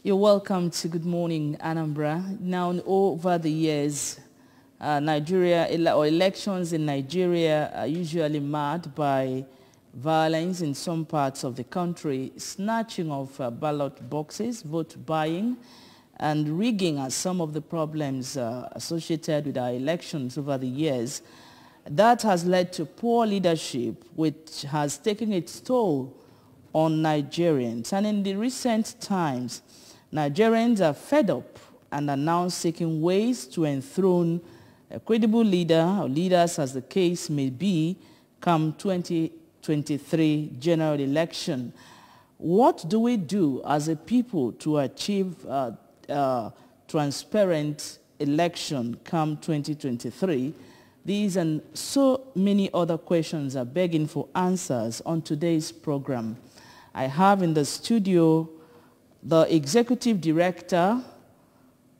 You're welcome to Good Morning, Anambra. Now, over the years, elections in Nigeria are usually marked by violence in some parts of the country, snatching of ballot boxes, vote buying, and rigging are some of the problems associated with our elections over the years. That has led to poor leadership, which has taken its toll on Nigerians. And in the recent times, Nigerians are fed up and are now seeking ways to enthrone a credible leader, or leaders as the case may be, come 2023 general election. What do we do as a people to achieve transparent election come 2023? These and so many other questions are begging for answers on today's program. I have in the studio the Executive Director,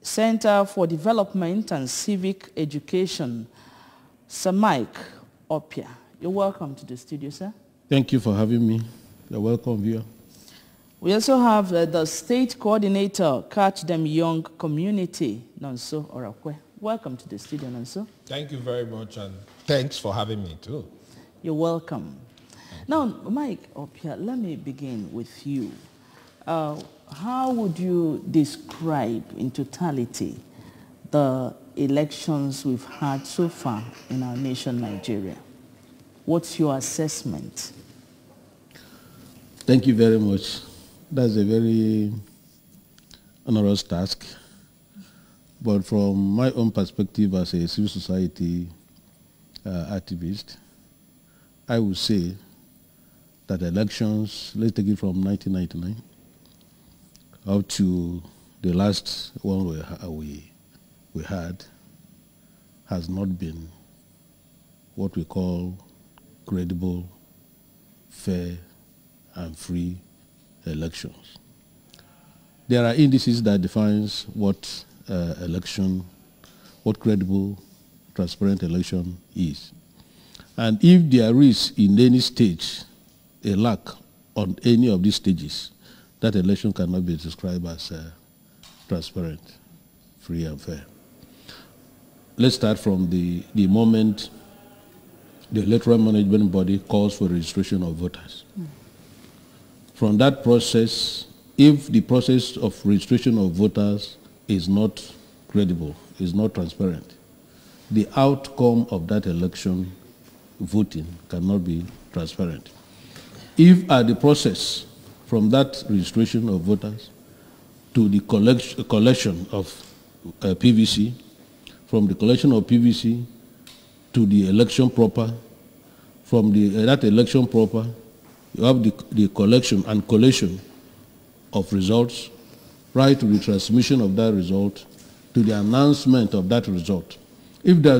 Center for Development and Civic Education, Sir Mike Opia. You're welcome to the studio, sir. Thank you for having me. You're welcome, viewer. We also have the State Coordinator, Catch Them Young Community, Nonso Orakwe. Welcome to the studio, Nonso. Thank you very much, and thanks for having me too. You're welcome. Now, Mike Opia, let me begin with you. How would you describe in totality the elections we've had so far in our nation, Nigeria? What's your assessment? Thank you very much. That's a very onerous task. But from my own perspective as a civil society activist, I would say that elections, let's take it from 1999, up to the last one we had, has not been what we call credible, fair, and free elections. There are indices that defines what what credible, transparent election is. And if there is in any stage a lack on any of these stages, that election cannot be described as transparent, free, and fair. Let's start from the moment the electoral management body calls for registration of voters. From that process, if the process of registration of voters is not credible, is not transparent, the outcome of that election voting cannot be transparent. If at the process from that registration of voters to the collection of PVC, from the collection of PVC to the election proper, from that election proper, you have the collection and collation of results, right to the transmission of that result, to the announcement of that result. If there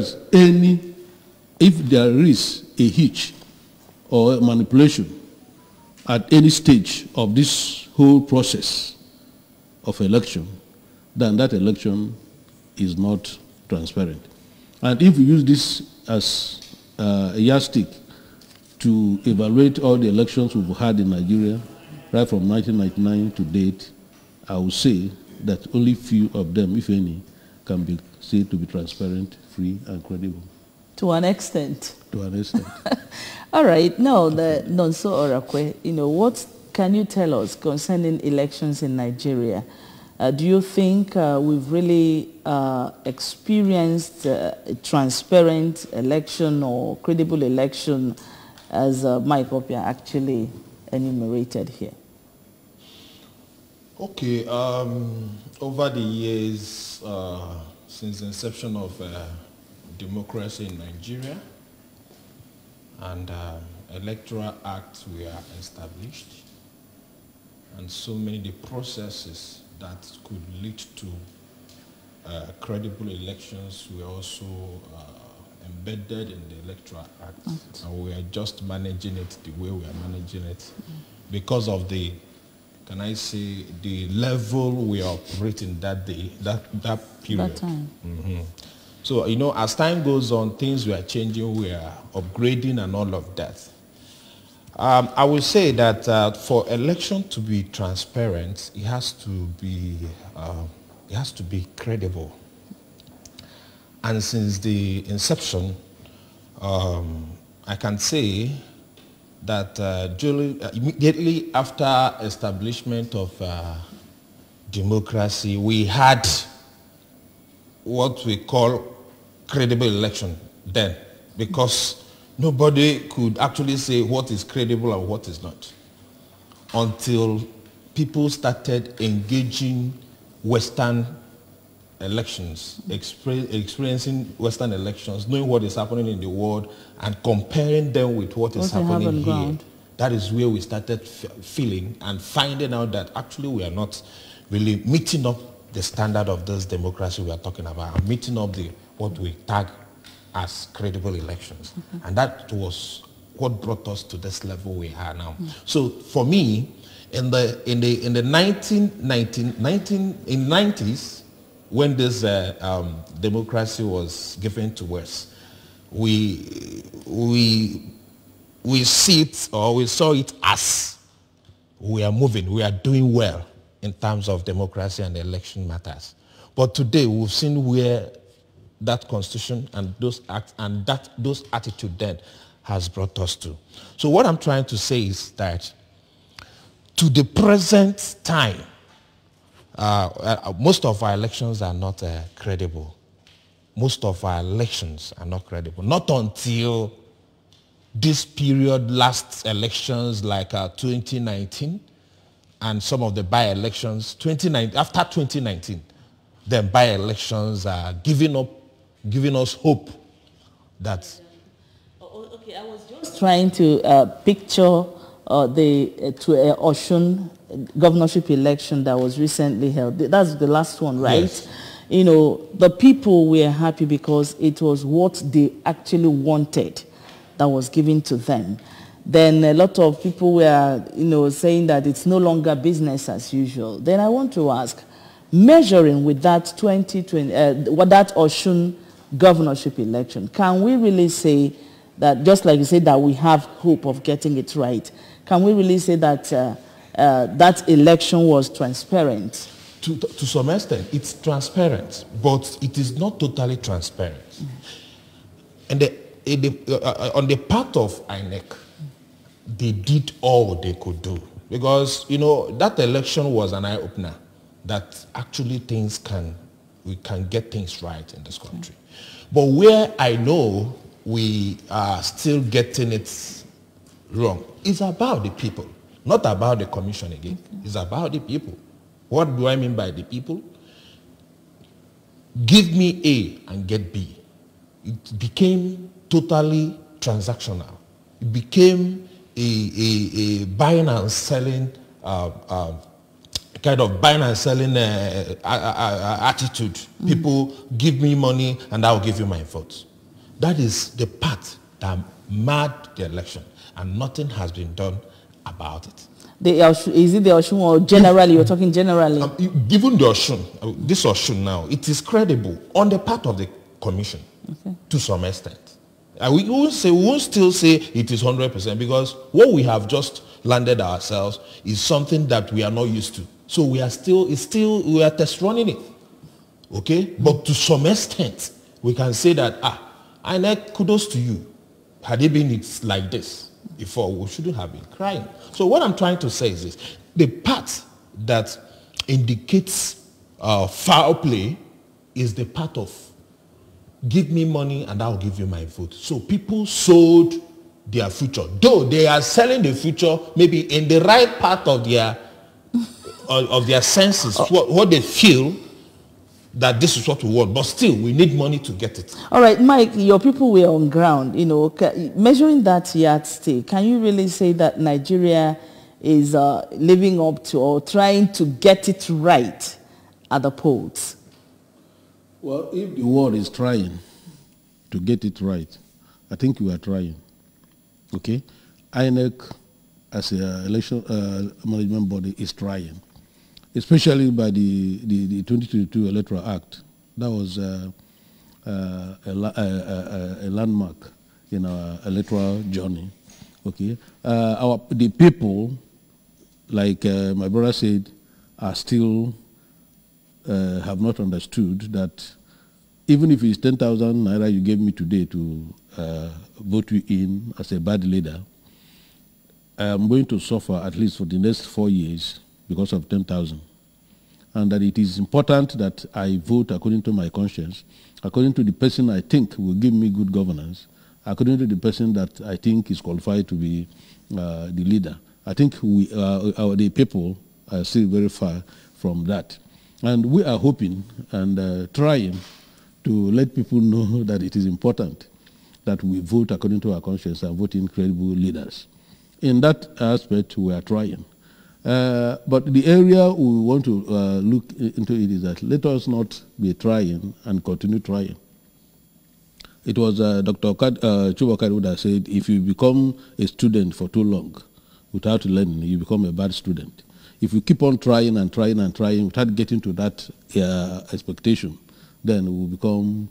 is a hitch or a manipulation at any stage of this whole process of election, then that election is not transparent. And if we use this as a yardstick to evaluate all the elections we've had in Nigeria, right from 1999 to date, I would say that only few of them, if any, can be said to be transparent, free, and credible. To an extent. To an extent. All right. Now, the Nonso Orakwe, what can you tell us concerning elections in Nigeria? Do you think we've really experienced a transparent election or credible election, as Mike Opia actually enumerated here? Okay. Over the years, since the inception of democracy in Nigeria, and electoral acts were established, and so many the processes that could lead to credible elections were also embedded in the electoral act, and we are just managing it the way we are managing it because of the, can I say, the level we are operating that day, that period. That time. So, as time goes on, things were changing, we are upgrading and all of that. I would say that for election to be transparent, it has to be credible. And since the inception, I can say that immediately after establishment of democracy, we had what we call credible election then, because nobody could actually say what is credible and what is not until people started engaging Western elections, experiencing Western elections, knowing what is happening in the world and comparing them with what is happening here. That is where we started feeling and finding out that actually we are not really meeting up the standard of this democracy we are talking about, and meeting up what we tag as credible elections. And that was what brought us to this level we are now. So for me, in the 90s, when this democracy was given to us, we see it, or we saw it as we are moving, we are doing well in terms of democracy and election matters. But today we've seen where that constitution and those acts and those attitude then has brought us to. So what I'm trying to say is that to the present time, most of our elections are not credible. Most of our elections are not credible. Not until this period, last elections like 2019 and some of the by-elections, after 2019, the by-elections are giving us hope that... Okay, I was just trying to picture the Osun governorship election that was recently held. That's the last one, right? Yes. You know, the people were happy because it was what they actually wanted that was given to them. Then a lot of people were, you know, saying that it's no longer business as usual. Then I want to ask, measuring with that 2020, that Osun governorship election, can we really say that, just like you said, that we have hope of getting it right? Can we really say that that election was transparent? To some extent, it's transparent, but it is not totally transparent. And on the part of INEC, they did all they could do. Because, you know, that election was an eye-opener that actually we can get things right in this country. But where I know we are still getting it wrong is about the people, not about the commission again. It's about the people. What do I mean by the people? Give me A and get B. It became totally transactional. It became a buying and selling kind of buying and selling attitude. People give me money and I'll give you my vote. That is the part that marred the election, and nothing has been done about it. Is it the Osun, or generally? You're talking generally? Given the Osun, this Osun now, it is credible on the part of the commission, to some extent. We won't still say it is 100%, because what we have just landed ourselves is something that we are not used to. So we are we are test running it. Okay? But to some extent, we can say that, INEC, kudos to you. Had it been like this before, we shouldn't have been crying. So what I'm trying to say is this: the part that indicates foul play is the part of give me money and I'll give you my vote. So people sold their future, though they are selling the future maybe in the right part of their senses, what they feel that this is what we want, but still we need money to get it. All right, Mike, your people were on ground, you know, measuring that yardstick, can you really say that Nigeria is living up to or trying to get it right at the polls? Well, if the world is trying to get it right, I think we are trying. Okay? INEC, as an election management body, is trying, especially by the 2022 Electoral Act. That was a landmark in our electoral journey, Okay, the people, like my brother said, are still have not understood that even if it's 10,000 naira you gave me today to vote you in as a bad leader, I'm going to suffer at least for the next 4 years because of 10,000. And that it is important that I vote according to my conscience, according to the person I think will give me good governance, according to the person that I think is qualified to be the leader. I think the people are still very far from that. And we are hoping and trying to let people know that it is important that we vote according to our conscience and vote in credible leaders. In that aspect, we are trying. But the area we want to look into it is that let us not be trying and continue trying. It was Dr. Chubakari that said, if you become a student for too long without learning, you become a bad student. If you keep on trying and trying and trying without getting to that expectation, then we will become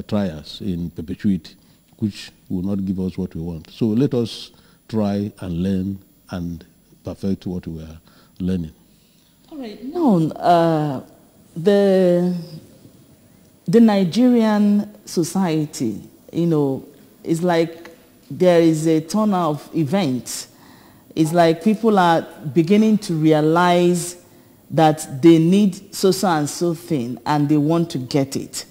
triers in perpetuity, which will not give us what we want. So let us try and learn and perfect what we are learning. All right. Now, the Nigerian society, is like there is a ton of events. It's like people are beginning to realize that they need so and so thing and they want to get it.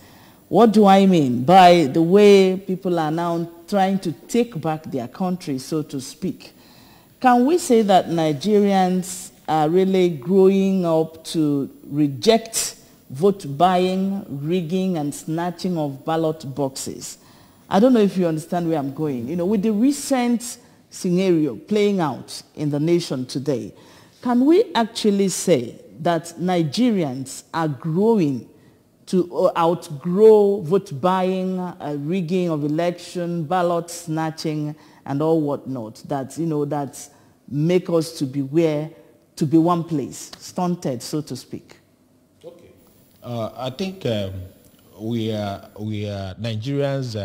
What do I mean? By the way people are now trying to take back their country, so to speak. Can we say that Nigerians are really growing up to reject vote buying, rigging, and snatching of ballot boxes? I don't know if you understand where I'm going. With the recent scenario playing out in the nation today, can we actually say that Nigerians are growing to outgrow vote buying, rigging of election, ballot snatching, and all whatnot, that make us to beware, to be one place, stunted, so to speak? Okay. I think we are Nigerians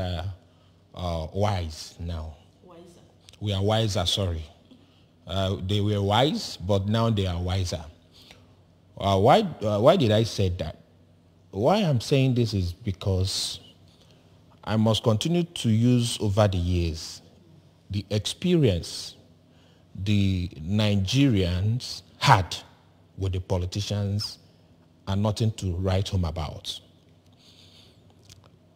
are wise now. Wiser. We are wiser, sorry. They were wise, but now they are wiser. Why did I say that? Why I'm saying this is because I must continue to use over the years the experience the Nigerians had with the politicians and nothing to write home about.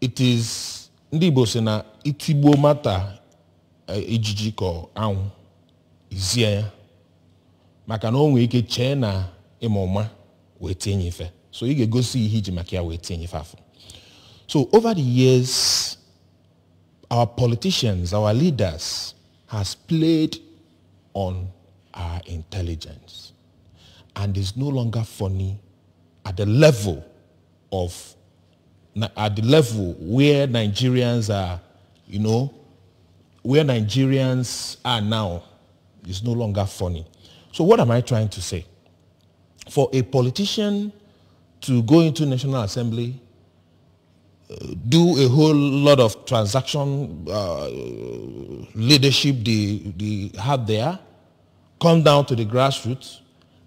It is Ndibo sena itibo mata ejiji ko anwụ izie ya maka na onwe ike chee na ịmụma wee tinye ife. So you go see hiji makia wee tinye ife afọ. So over the years, our politicians, our leaders has played on our intelligence, and is no longer funny at the level where Nigerians are, where Nigerians are now is no longer funny. So what am I trying to say? For a politician to go into National Assembly, do a whole lot of transaction leadership they have there, come down to the grassroots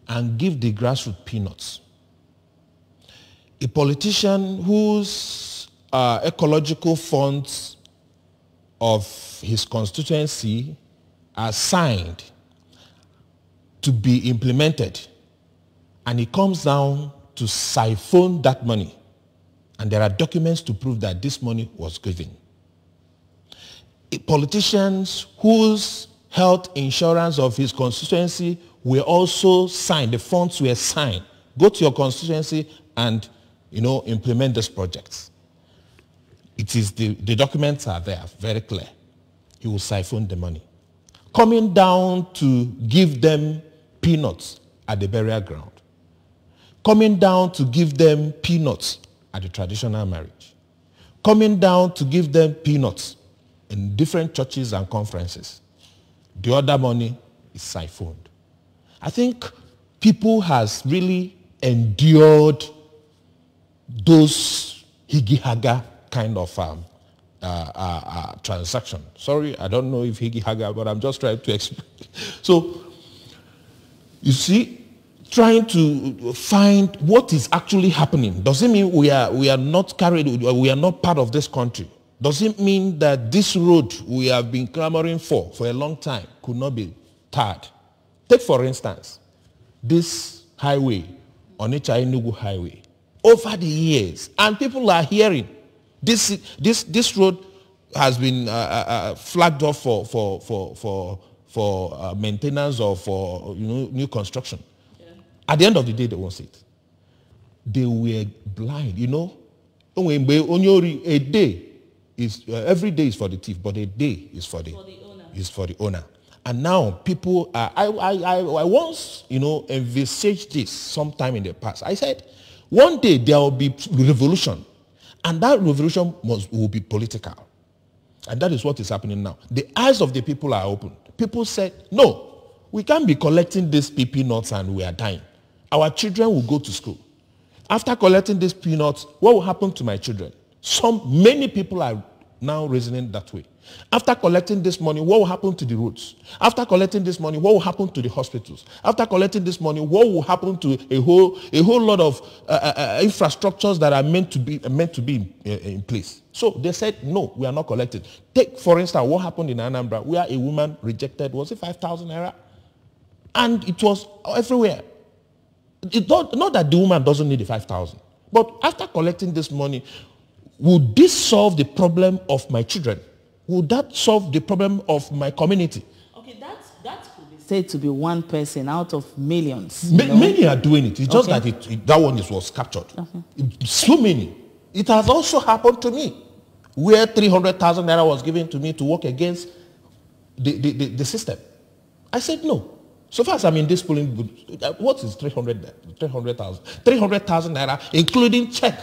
and give the grassroots peanuts. A politician whose ecological funds of his constituency are signed to be implemented, and he comes down to siphon that money, and there are documents to prove that this money was given. Politicians whose health insurance of his constituency were also signed, the funds were signed. Go to your constituency and implement this project. It is the documents are there, very clear. He will siphon the money. Coming down to give them peanuts at the burial ground. Coming down to give them peanuts at the traditional marriage. Coming down to give them peanuts in different churches and conferences. The other money is siphoned. I think people has really endured those higi-haga kind of transaction. Sorry, I don't know if Higgy Haga, but I'm just trying to explain. So, you see, trying to find what is actually happening. Does it mean we are not we are not part of this country? Does it mean that this road we have been clamoring for a long time could not be tarred? Take, for instance, this highway, Onitsha Enugu Highway. Over the years, and people are hearing, this road has been flagged off for maintenance or for new construction. Yeah. At the end of the day, they won't see it. They were blind. A day is every day is for the thief, but a day is for the owner. And now people are. I once envisaged this sometime in the past. I said, one day there will be revolution, and that revolution will be political. And that is what is happening now. The eyes of the people are open. People said, no, we can't be collecting these peanuts and we are dying. Our children will go to school. After collecting these peanuts, what will happen to my children? Many people are now reasoning that way. After collecting this money, what will happen to the roads? After collecting this money, what will happen to the hospitals? After collecting this money, what will happen to a whole lot of infrastructures that are meant to be in place? So they said, no, we are not collecting. Take, for instance, what happened in Anambra, where a woman rejected, was it 5,000 naira? And it was everywhere. Not that the woman doesn't need the 5,000, but after collecting this money, would this solve the problem of my children? Would that solve the problem of my community? Okay, that could be said to be one person out of millions. Many are doing it. It's just that that one was captured. So many. It has also happened to me, where 300,000 naira was given to me to work against the system. I said no. So far as I'm in this polling booth, what is 300,000? 300,000 naira, including check.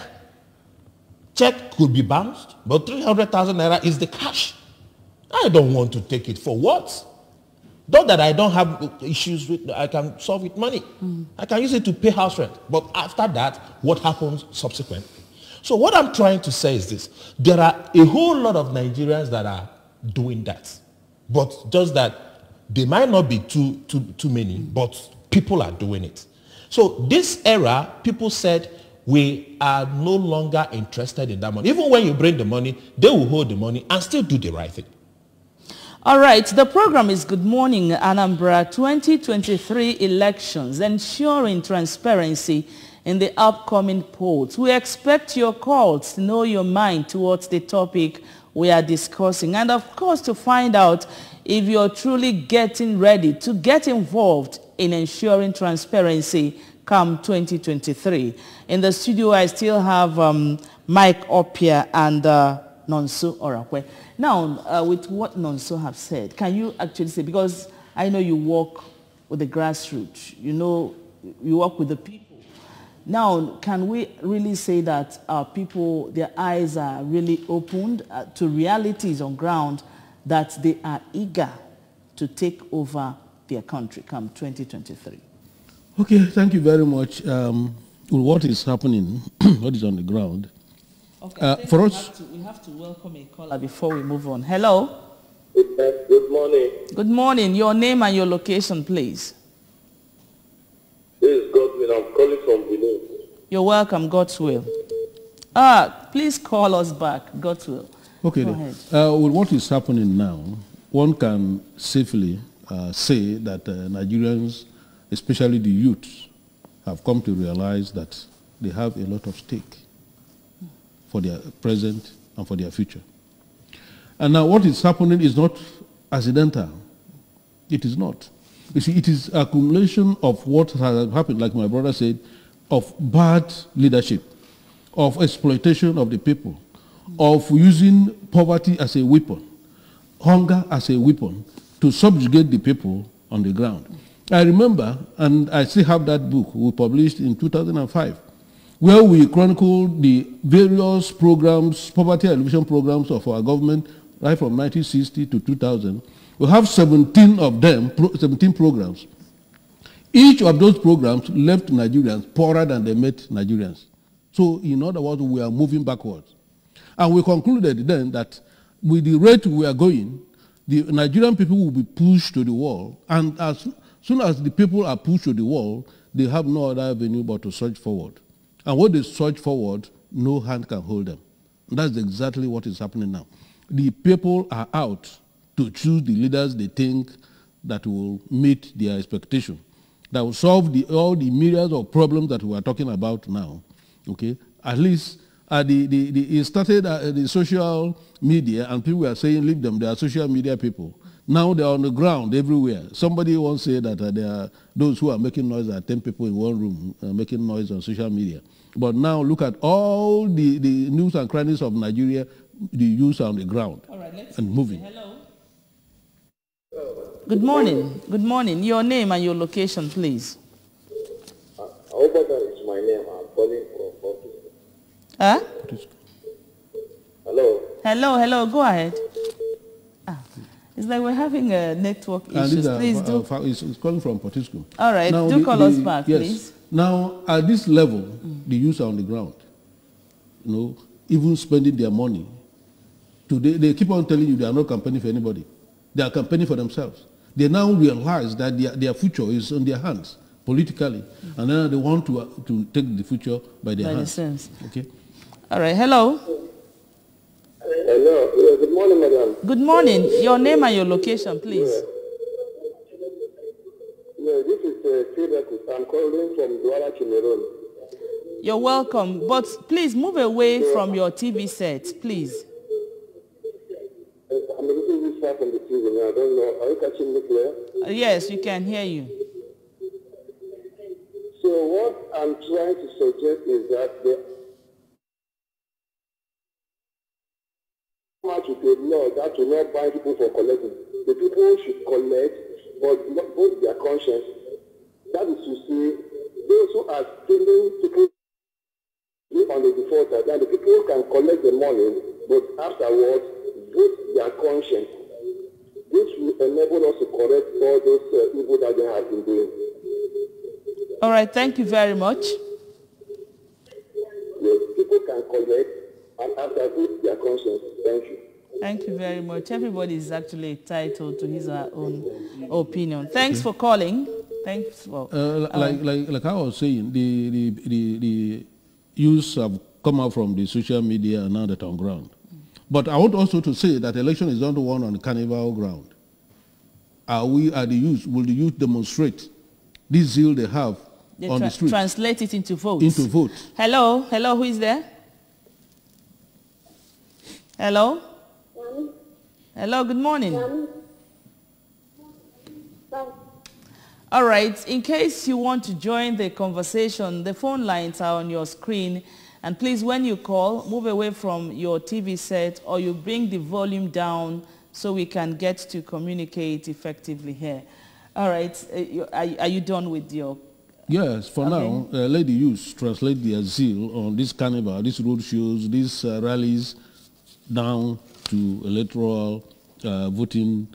Check could be bounced, but 300,000 naira is the cash. I don't want to take it for what? Not that I don't have issues with, I can solve with money. I can use it to pay house rent. But after that, what happens subsequently? So what I'm trying to say is this. There are a whole lot of Nigerians that are doing that. But just that they might not be too many, but people are doing it. So this era, people said, we are no longer interested in that money. Even when you bring the money, they will hold the money and still do the right thing. All right, the program is Good Morning Anambra 2023 elections, ensuring transparency in the upcoming polls. We expect your calls to know your mind towards the topic we are discussing, and of course to find out if you're truly getting ready to get involved in ensuring transparency come 2023. In the studio, I still have Mike Opia and Nonso Orakwe. Now, with what Nonso have said, can you actually say, because I know you work with the grassroots, you work with the people. Now, can we really say that our people, their eyes are really opened to realities on ground, that they are eager to take over their country come 2023? Okay, thank you very much. What is happening, what is on the ground? Okay, for us, we have to welcome a caller before we move on. Hello. Good morning. Good morning. Your name and your location, please. This is Godwin. I'm calling from Benin. You're welcome, God's will. Please call us back, God's will. Okay, go ahead. With what is happening now, one can safely say that Nigerians, especially the youth, have come to realize that they have a lot of stake for their present and for their future. And now what is happening is not accidental. It is not. You see, it is accumulation of what has happened, like my brother said, of bad leadership, of exploitation of the people, of using poverty as a weapon, hunger as a weapon to subjugate the people on the ground. I remember, and I still have that book we published in 2005, where we chronicled the various programs, poverty alleviation programs of our government, right from 1960 to 2000. We have 17 of them, 17 programs. Each of those programs left Nigerians poorer than they met Nigerians. So in other words, we are moving backwards. And we concluded then that with the rate we are going, the Nigerian people will be pushed to the wall. And as soon as the people are pushed to the wall, they have no other avenue but to surge forward. And when they surge forward, no hand can hold them. And that's exactly what is happening now. The people are out to choose the leaders they think that will meet their expectation, that will solve all the myriads of problems that we are talking about now. Okay? At least it started at the social media, and people were saying, leave them, they are social media people. Now they are on the ground everywhere. Somebody once said that there are those who are making noise, there are 10 people in one room making noise on social media. But now look at all the news and crannies of Nigeria, the youth are on the ground. All right, let's and moving. Hello. Good morning. Good morning. Your name and your location, please. I hope that is my name. I'm calling from Portugal. Huh? Hello. Hello. Go ahead. It's like we're having a network issues. Please do. It's calling from Portisco. All right. Now, do call us back, yes. please. Now, at this level, the youth are on the ground. You know, even spending their money. Today, they keep on telling you they are not campaigning for anybody. They are campaigning for themselves. They now realize that their future is on their hands politically, and then they want to take the future by their hands. Okay. All right. Hello. Hello. Yeah, good morning, madam. Good morning. Your name and your location, please. Yeah, this is Fedekus. I'm calling from Douala, Cameroon. You're welcome, but please move away from your TV set, please. I'm a little bit far from the TV now. I don't know. Are you catching me clear? Yes, we can hear you. So what I'm trying to suggest is that the much with a law that will not bind people for collecting. The people should collect, but not vote their conscience. That is to say, those who are stealing people on the defaulter, then the people can collect the money, but afterwards vote their conscience. This will enable us to correct all those evil that they have been doing. All right, thank you very much. Yes, people can collect and after vote their conscience. Thank you. Thank you very much. Everybody is actually entitled to his or her own opinion. Thanks for calling. Thanks for like I was saying, the youths have come out from the social media and now they're on ground. But I want also to say that election is not the one on the carnival ground. Are the youth? Will the youth demonstrate this zeal they have on the street? Translate it into votes. Into votes. Hello, who is there? Hello? Hello, good morning. All right, in case you want to join the conversation, the phone lines are on your screen. And please, when you call, move away from your TV set or you bring the volume down so we can get to communicate effectively here. All right, are you done with your... Yes, for now, let the youth translate their zeal on this carnival, these road shows, these rallies down to electoral voting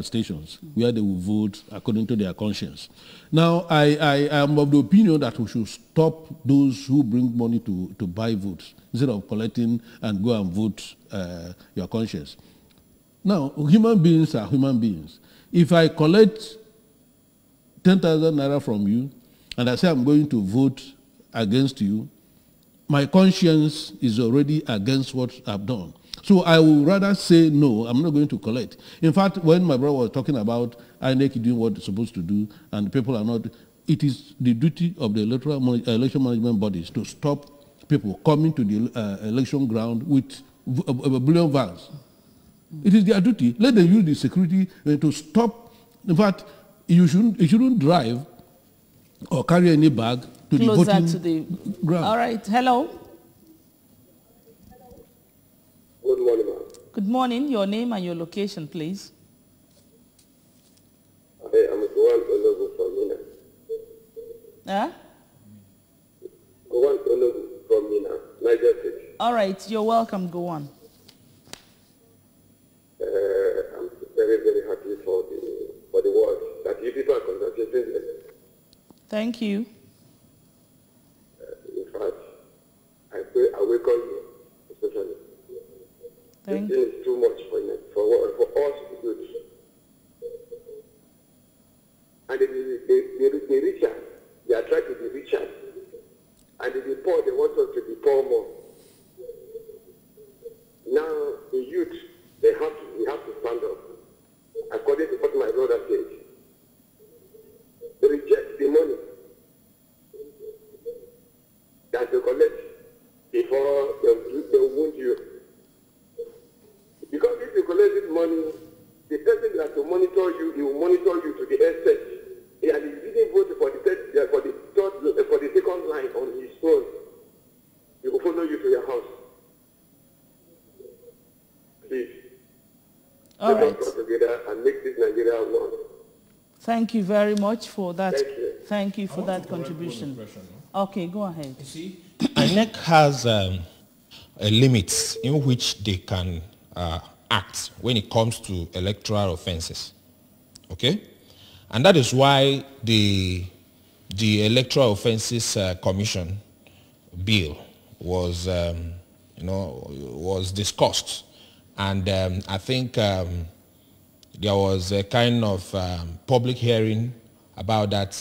stations where they will vote according to their conscience. Now, I am of the opinion that we should stop those who bring money to buy votes instead of collecting and go and vote your conscience. Now, human beings are human beings. If I collect 10,000 naira from you and I say I'm going to vote against you, my conscience is already against what I've done. So I would rather say, no, I'm not going to collect. In fact, when my brother was talking about INEC doing what it's supposed to do and people are not, it is the duty of the election management bodies to stop people coming to the election ground with a billion vans. It is their duty. Let them use the security to stop. In fact, you shouldn't drive or carry any bag to the voting ground. All right. Hello. Good morning, ma'am. Good morning. Your name and your location, please. Hey, I'm Gowan Ologu from Mina. Gowan Ologu from Mina, Niger State. All right. You're welcome. Go on. I'm very, very happy for the work that you people are conducting. Thank you. In fact, I welcome you, especially. Thank This thing is too much for us to do. And they richer. They are trying to be richer. And the poor, they want us to be poor more. Now, the youth, we have to stand up. According to what my brother said, they reject the money that they collect before they wound you. Because if you collect this money, the person that will monitor you, he will monitor you to the extent. And he didn't vote for the second line on his phone. He will follow you to your house. Please. All right. Let's come together and make this Nigeria one. Thank you very much for that. Thank you. Thank you for that contribution. Okay, go ahead. You see, INEC has a limit in which they can act when it comes to electoral offenses. Okay? And that is why the Electoral Offenses Commission bill was, was discussed. And I think there was a kind of public hearing about that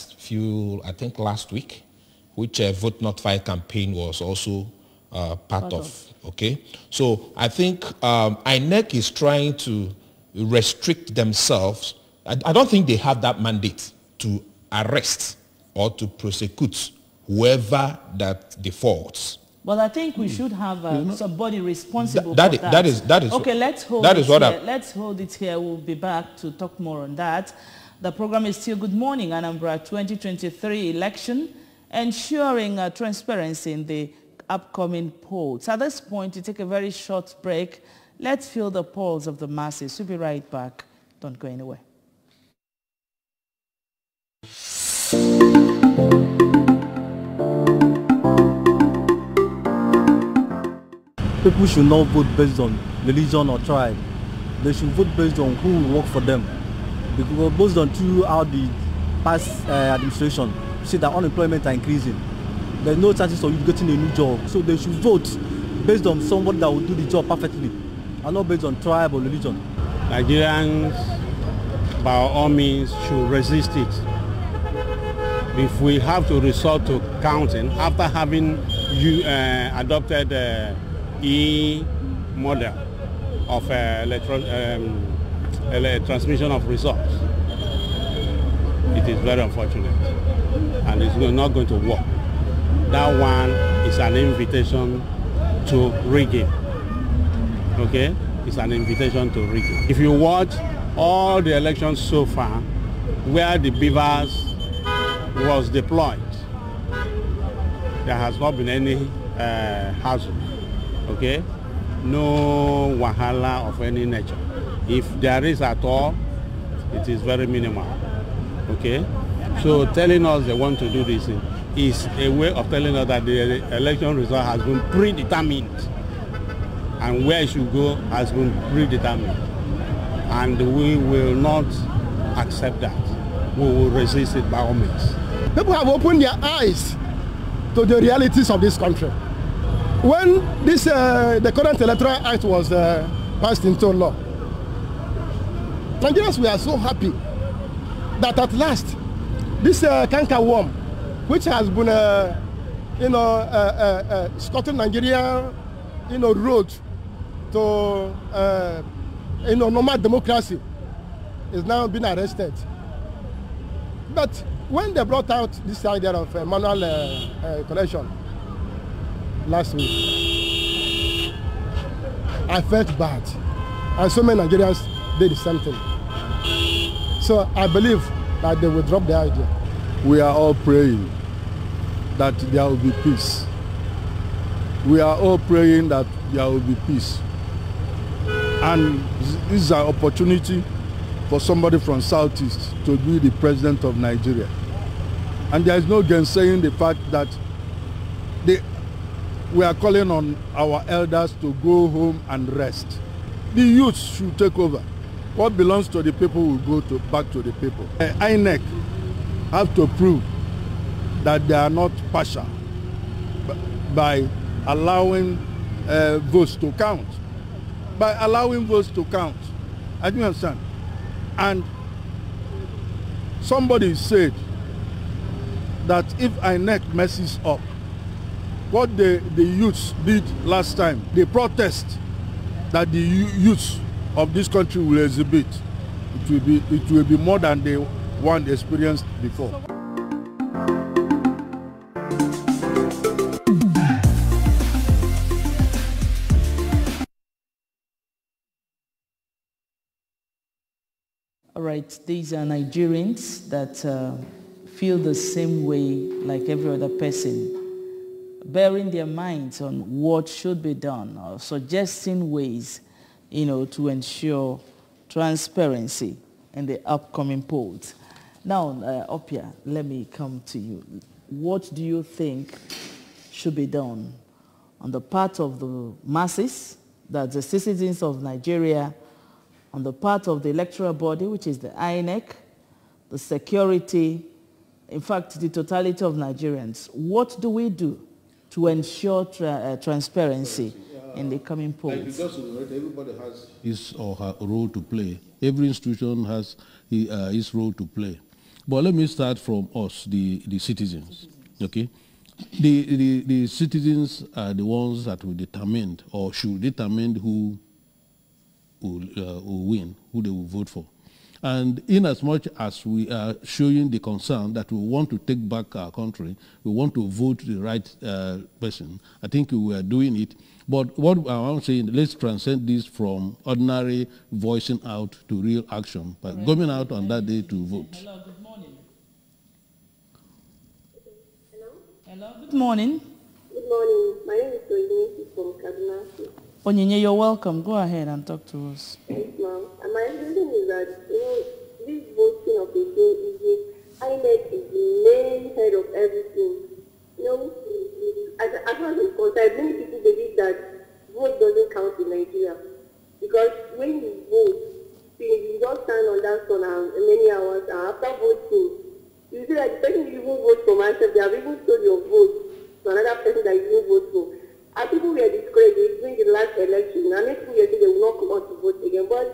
I think last week, which a Vote Not Fight campaign was also part of. Okay? So I think INEC is trying to restrict themselves. I don't think they have that mandate to arrest or to prosecute whoever that defaults. Well, I think we should have somebody responsible for that. That is okay, let's hold it here. Let's hold it here. We'll be back to talk more on that. The program is still Good Morning Anambra 2023 election, ensuring transparency in the upcoming polls. At this point, we take a very short break. Let's feel the pulse of the masses. We'll be right back. Don't go anywhere. People should not vote based on religion or tribe. They should vote based on who will work for them. Because based on throughout the past administration, you see that unemployment are increasing. There's no chances of you getting a new job. So they should vote based on somebody that will do the job perfectly, and not based on tribe or religion. Nigerians, by all means, should resist it. If we have to resort to counting, after having adopted e-model of transmission of results, it is very unfortunate, and it's not going to work. That one is an invitation to rigging. Okay, it's an invitation to rigging. If you watch all the elections so far, where the beavers was deployed, there has not been any hassle. Okay, no wahala of any nature. If there is at all, it is very minimal. Okay, so telling us they want to do this is a way of telling us that the election result has been predetermined, and where it should go has been predetermined, and we will not accept that. We will resist it by all means. People have opened their eyes to the realities of this country. When the current Electoral Act was passed into law, Nigerians were so happy that at last this canker worm, which has been escorting Nigeria road to normal democracy, is now being arrested. But when they brought out this idea of manual collection last week, I felt bad, and so many Nigerians did the same thing. So I believe that they will drop the idea. We are all praying that there will be peace. We are all praying that there will be peace. And this is an opportunity for somebody from Southeast to be the president of Nigeria. And there is no gainsaying the fact that we are calling on our elders to go home and rest. The youth should take over. What belongs to the people will go back to the people. INEC have to prove that they are not partial by allowing votes to count. by allowing votes to count. I do understand. And somebody said that if INEC messes up, what the youths did last time, the protest that the youths of this country will exhibit, it will be more than the one experienced before. All right, these are Nigerians that feel the same way like every other person, bearing their minds on what should be done or suggesting ways, to ensure transparency in the upcoming polls. Now, Opia, let me come to you. What do you think should be done on the part of the masses, that's the citizens of Nigeria, on the part of the electoral body, which is the INEC, the security, in fact, the totality of Nigerians? What do we do to ensure transparency in the coming polls? Because everybody has his or her role to play. Every institution has his role to play. But let me start from us, the citizens, okay? The citizens are the ones that will determine or should determine who will win, who they will vote for. And in as much as we are showing the concern that we want to take back our country, we want to vote the right person, I think we are doing it. But what I'm saying, let's transcend this from ordinary voicing out to real action, by going out on that day to vote. Hello, good morning. Hello? Hello, good morning. Good morning. My name is Onyinye from Kaduna. Onyinye, you're welcome. Go ahead and talk to us. Yes, ma'am. And my reason is that, this voting of the day is INEC is the main head of everything. As far as I'm concerned, many people believe that vote doesn't count in Nigeria. Because when you vote, you just stand on that sun many hours, and after voting, you see that the person you even vote for myself, they have even sold your vote to another person that you didn't vote for. And people were discouraged during the last election, and many people were saying they will not come out to vote again. But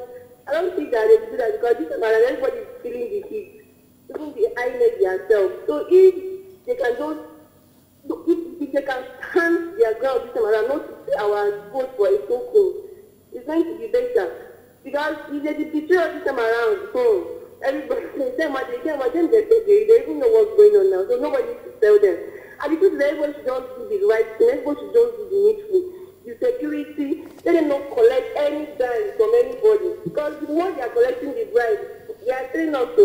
I don't think that they will do that, because this time everybody is feeling the heat, even the INEC themselves. So if they can just, if they can stand their ground this time around, not to say our vote for a token, it's going to be better. Because if they betrayal this time around, everybody, they even know what's going on now, so nobody needs to tell them. And because everybody should just do the right thing, everybody should just do the needful. The security, let them not collect any bribes from anybody. Because once they are collecting the bribes, they are telling us to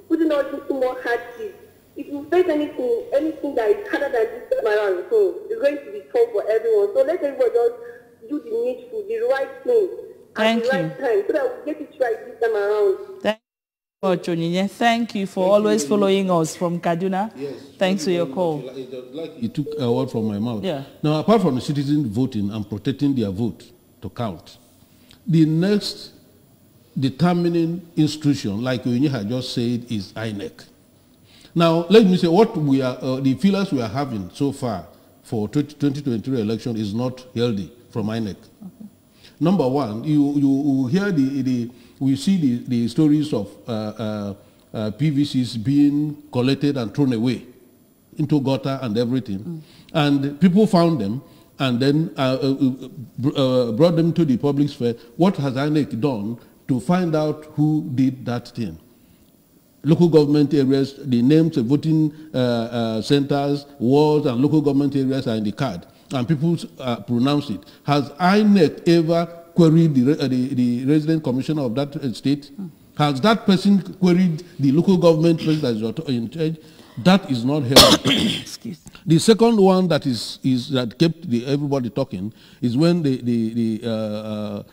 putting us into more hardship. If you face anything that is harder than this time around, it's going to be tough for everyone. So let everybody just do the needful, the right thing, at the right time, so that we get it right this time around. Thank you much, Onyinye. Thank you for always following us from Kaduna. Yes. Thanks for your call. It took a word from my mouth. Yeah. Now, apart from the citizens voting and protecting their vote to count, the next determining institution, like Onyinye had just said, is INEC. Now, let me say what we are, the feelers we are having so far for 2023 election is not healthy from INEC. Okay. Number one, you hear we see the stories of PVCs being collected and thrown away into gutter and everything. And people found them and then brought them to the public sphere. What has INEC done to find out who did that thing? Local government areas, the names of voting centers, wards, and local government areas are in the card, and people pronounce it. Has INEC ever queried the resident commissioner of that state? Has that person queried the local government person that is in charge? That is not healthy. The second one that that kept everybody talking is when the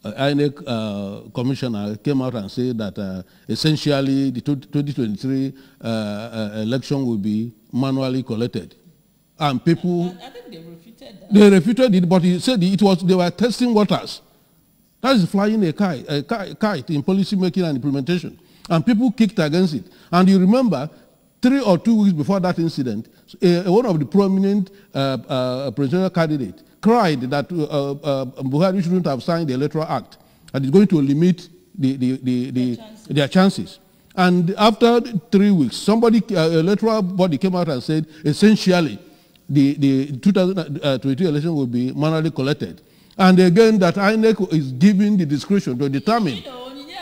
INEC commissioner came out and said that essentially the 2023 election will be manually collected. And people... I think they refuted that. They refuted it, but he said they were testing waters. That is flying a kite in policy making and implementation. And people kicked against it. And you remember, 3 or 2 weeks before that incident, one of the prominent presidential candidates cried that Buhari shouldn't have signed the Electoral Act, and it's going to limit their chances. And after 3 weeks, somebody, electoral body came out and said, essentially, the 2022 election will be manually collected. And again, that INEC is giving the discretion to determine.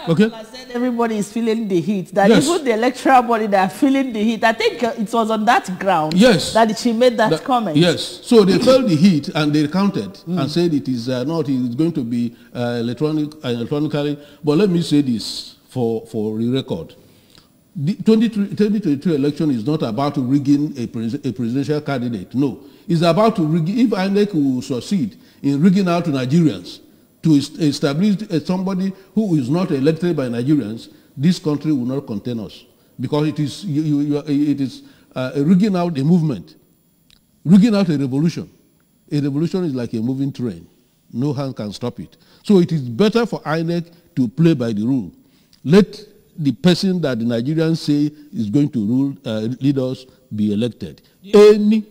Okay. I said everybody is feeling the heat. That yes. even the electoral body, they are feeling the heat. I think it was on that ground yes. that she made that comment. Yes. So they felt the heat and they counted and said it is not. It is going to be electronically. But let me say this for the record: the 2022 election is not about rigging a presidential candidate. No, it's about to rig. If INEC will succeed in rigging out to Nigerians, to establish somebody who is not elected by Nigerians, this country will not contain us, because it is rigging out a movement, rigging out a revolution. A revolution is like a moving train; no hand can stop it. So it is better for INEC to play by the rule. Let the person that the Nigerians say is going to lead us be elected. Do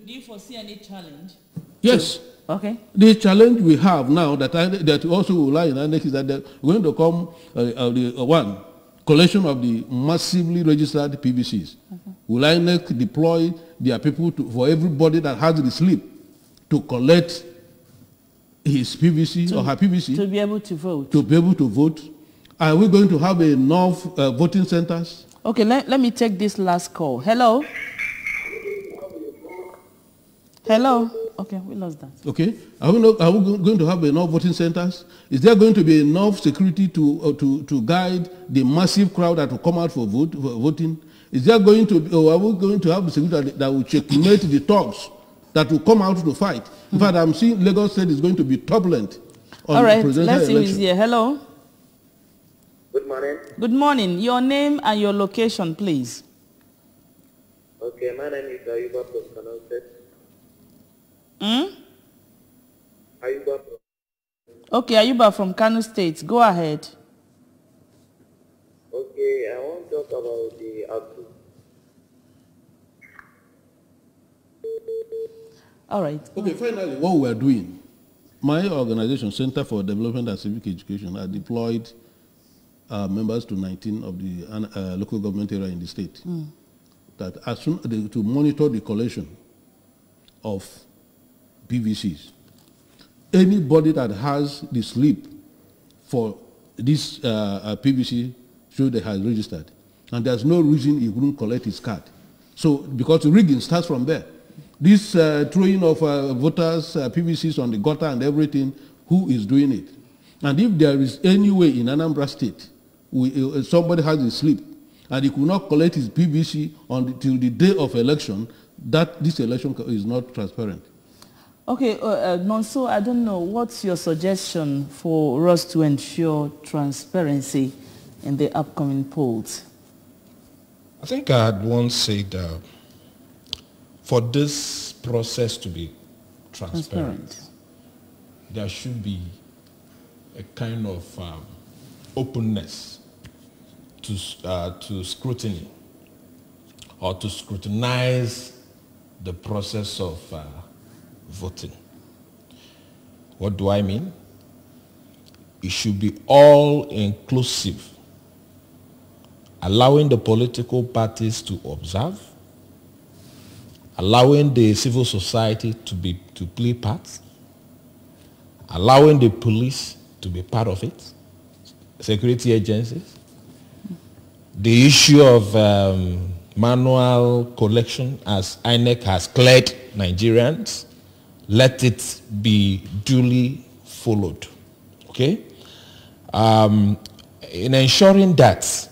you foresee any challenge? Yes. Okay. The challenge we have now that also will lie in INEC is that they're going to come one collection of the massively registered PVCs. Will INEC deploy their people for everybody that has the slip to collect his PVC or her PVC to be able to vote? To be able to vote. Are we going to have enough voting centers? Okay, let me take this last call. Hello? Hello? Okay, we lost that. Okay. Are we going to have enough voting centers? Is there going to be enough security to guide the massive crowd that will come out for voting? Is there going to be, or are we going to have security that will checkmate the thugs that will come out to fight? In fact, I'm seeing Lagos State is going to be turbulent on the presidential election. Let's see who's here. Hello? Good morning. Good morning. Your name and your location, please. Okay, my name is Ayuba from Kano State. Ayuba. Okay, Ayuba from Kano State. Go ahead. Okay, I want to talk about the outlook. All right. Okay, finally, what we are doing, my organization, Center for Development and Civic Education, has deployed members to 19 of the local government area in the state that as soon to monitor the collection of PVCs. Anybody that has the slip for this PVC should have registered, and there's no reason he wouldn't collect his card. So because the rigging starts from there. This throwing of voters' PVCs on the gutter and everything, who is doing it? And if there is any way in Anambra State, somebody has a slip, and he could not collect his PVC till the day of election, that this election is not transparent. Okay, Nonso, I don't know, what's your suggestion for us to ensure transparency in the upcoming polls? I think I had once said for this process to be transparent, there should be a kind of openness to scrutiny, or to scrutinize the process of voting. What do I mean? It should be all-inclusive, allowing the political parties to observe, allowing the civil society to play parts, allowing the police to be part of it, security agencies. The issue of manual collection, as INEC has cleared Nigerians, let it be duly followed. Okay? In ensuring that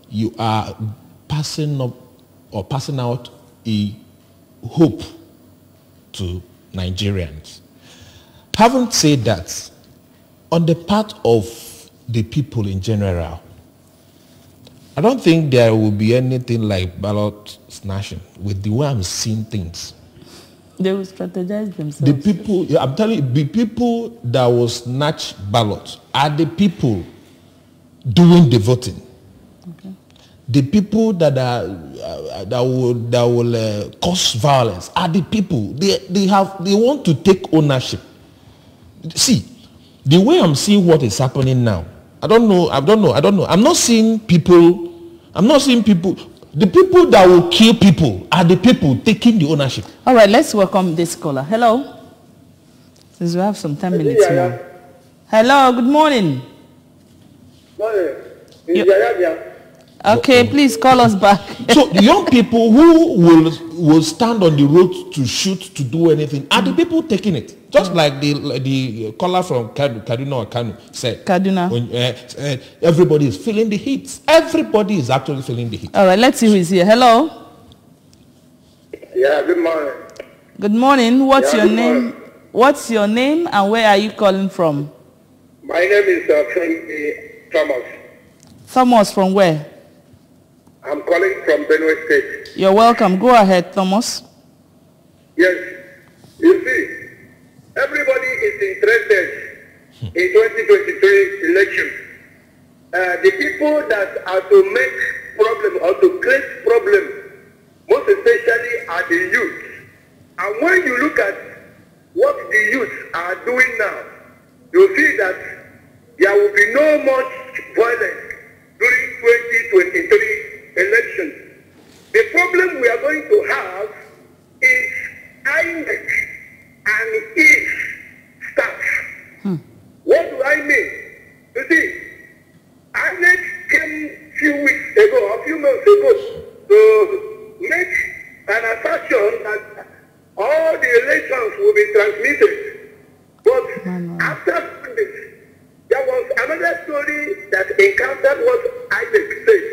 you are passing up or passing out a hope to Nigerians. Having said that, on the part of the people in general, I don't think there will be anything like ballot snatching with the way I'm seeing things. They will strategize themselves. The people, I'm telling you, the people that will snatch ballots are the people doing the voting. Okay. The people that will cause violence are the people. They want to take ownership See, the way I'm seeing what is happening now, I don't know. I'm not seeing people. The people that will kill people are the people taking the ownership. All right, let's welcome this caller. Hello. Since we have some 10 minutes more. Hello, good morning. Morning. Okay, please call us back. So the young people who will stand on the road to shoot, to do anything, are the people taking it. Just like the caller from Kaduna or Kanu said. Kaduna. Everybody is feeling the heat. Everybody is actually feeling the heat. All right, let's see who is here. Hello. Yeah, good morning. Good morning. What's your good name? morning. What's your name and where are you calling from? My name is Thomas. Thomas, from where? I'm calling from Benue State. You're welcome. Go ahead, Thomas. Yes. You see, everybody is interested in 2023 election. The people that are to make problem or to create problem, most especially are the youth. And when you look at what the youth are doing now, you see that there will be no much violence during 2023 election. The problem we are going to have is INEC and its staff. What do I mean? You see, INEC came a few months ago, to make an assertion that all the elections will be transmitted. But after this, there was another story that encountered what INEC said,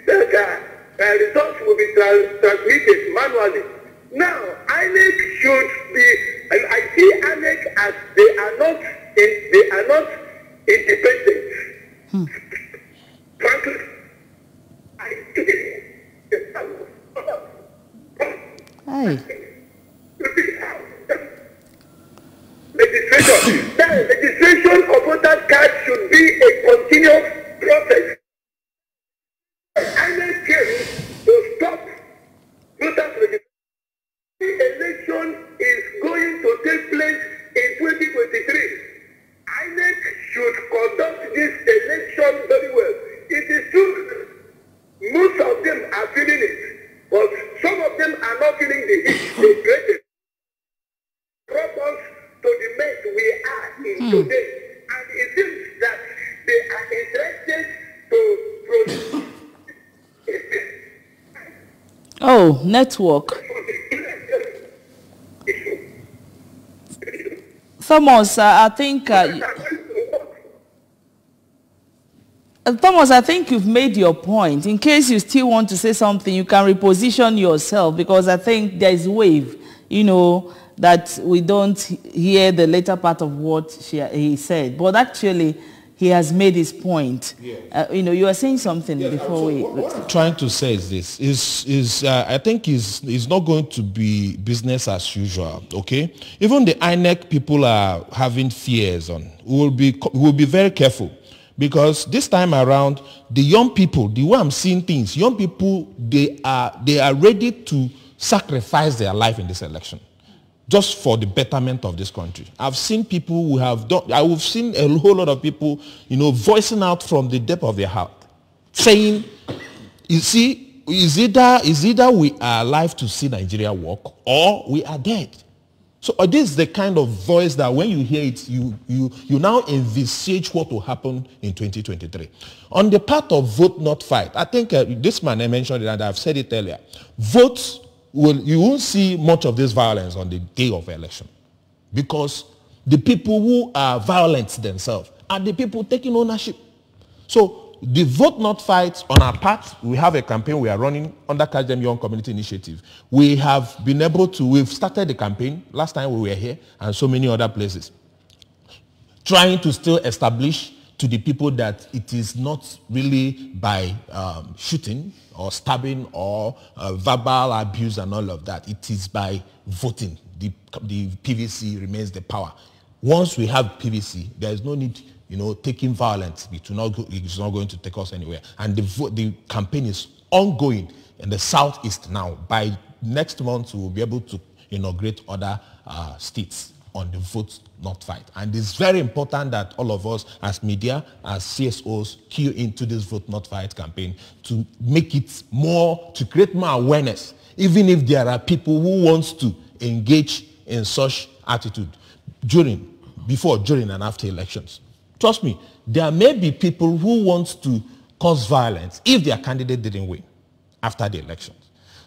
that results will be transmitted manually. Now, INEC should be, and I see INEC as they are not independent. Frankly, Legislation of voter card should be a continuous process. INEC came to stop voter registration. The election is going to take place in 2023. INEC should conduct this election very well. It is true, most of them are feeling it, but some of them are not feeling the heat they created. Brought us to the mess we are in today, and it seems that they are interested to produce. Oh, network. Thomas, I think Thomas, I think you've made your point. In case you still want to say something, you can reposition yourself, because I think there is wave, that we don't hear the later part of what he said. But actually, he has made his point. Yeah. You are saying something before we... What I'm trying to say is this, I think is not going to be business as usual, okay? Even the INEC people are having fears on. We will be very careful, because this time around, the young people, the way I'm seeing things, young people, they are ready to sacrifice their life in this election, just for the betterment of this country. I've seen people who have done, I've seen a whole lot of people, voicing out from the depth of their heart, saying, you see, is either we are alive to see Nigeria work, or we are dead. So this is the kind of voice that when you hear it, you now envisage what will happen in 2023. On the part of vote not fight, I think this man I mentioned it, and I've said it earlier, votes, you won't see much of this violence on the day of election, because the people who are violent themselves are the people taking ownership. So the vote not fight on our part, we have a campaign we are running under Kajem Young Community Initiative. We have been able to, we've started the campaign last time we were here and so many other places, trying to still establish to the people that it is not really by shooting or stabbing or verbal abuse and all of that. It is by voting. The PVC remains the power. Once we have PVC, there is no need, taking violence. It's not going to take us anywhere. And the campaign is ongoing in the southeast now. By next month, we will be able to inaugurate other states on the vote not fight. And it's very important that all of us as media, as CSOs, key into this vote not fight campaign to make it more, to create more awareness, even if there are people who want to engage in such attitude before, during, and after elections. Trust me, there may be people who want to cause violence if their candidate didn't win after the elections.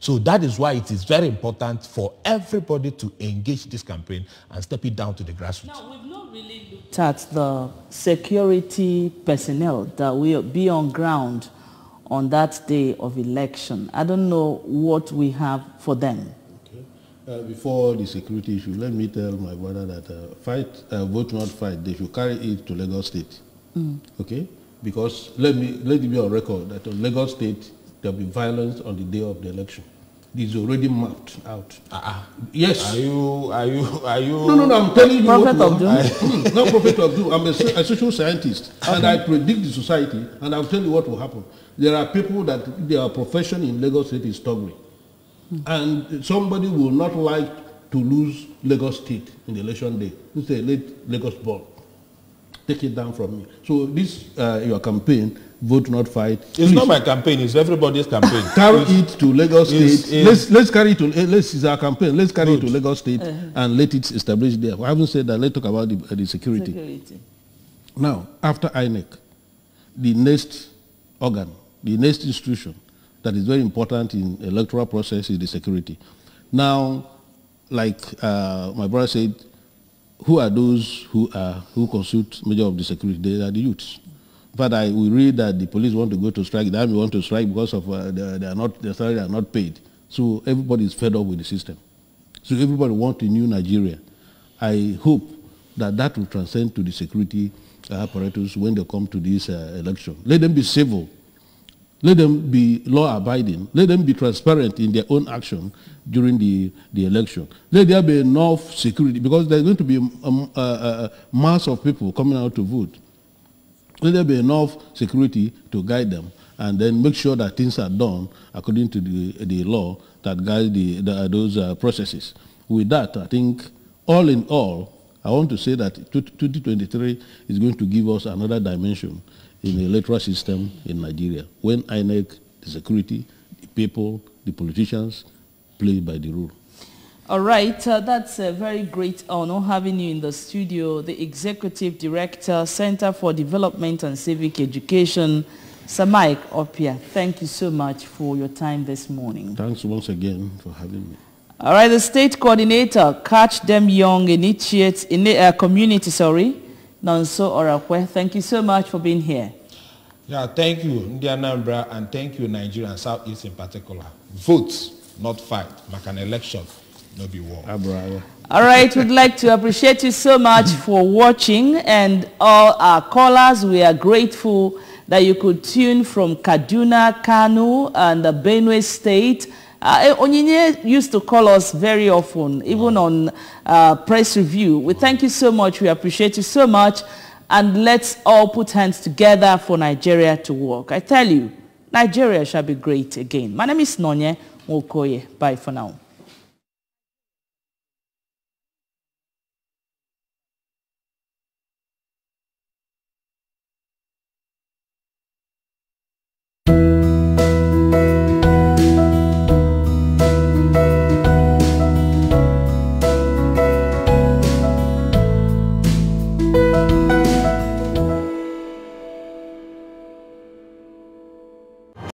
So that is why it is very important for everybody to engage this campaign and step it down to the grassroots. Now, we've not really looked at the security personnel that will be on ground on that day of election. I don't know what we have for them. Okay. Before the security issue, let me tell my brother that vote not fight, they should carry it to Lagos State. Okay? Because let it be on record that in Lagos State, there will be violence on the day of the election. This is already mapped out. Yes. Are you? No, I'm telling you Prophet of Doom? Not prophet of doom. I'm a social scientist, okay. And I predict the society, and I'll tell you what will happen. There are people that their profession in Lagos State is staggering. And somebody will not like to lose Lagos State in the election day. It's a late Lagos ball. Take it down from me. So this, your campaign, vote not fight. It's not my campaign, it's everybody's campaign. Carry it to Lagos State. Let's carry it to, it's our campaign. Let's carry it to Lagos State and let it establish there. I haven't said that. Let's talk about the security. Now, after INEC, the next organ, the next institution that is very important in electoral process is the security. Now, like my brother said, who are those who constitute major of the security? They are the youths. But we read that the police want to go to strike, the army want to strike because of their salary are not paid. So everybody is fed up with the system. So everybody wants a new Nigeria. I hope that will transcend to the security apparatus when they come to this election. Let them be civil. Let them be law-abiding. Let them be transparent in their own action during the election. Let there be enough security, because there's going to be a mass of people coming out to vote. Let there be enough security to guide them, and then make sure that things are done according to the law that guides those processes. With that, I think, all in all, I want to say that 2023 is going to give us another dimension in the electoral system in Nigeria, when INEC, the security, the people, the politicians play by the rule. All right, that's a very great honor having you in the studio, the Executive Director, Center for Development and Civic Education, Sir Mike Opia. Thank you so much for your time this morning. Thanks once again for having me. All right, the State Coordinator, Catch Them Young Initiates, Community, Nonso Orakwe, thank you so much for being here. Yeah, thank you, Anambra, and thank you, Nigeria and Southeast in particular. Vote, not fight. Make an election, no be war. All right, we'd like to appreciate you so much for watching, and all our callers, we are grateful that you could tune from Kaduna, Kano, and the Benue State. Onyinye used to call us very often, even on press review. We thank you so much. We appreciate you so much. And let's all put hands together for Nigeria to work. I tell you, Nigeria shall be great again. My name is Nonye Mokoye. Bye for now.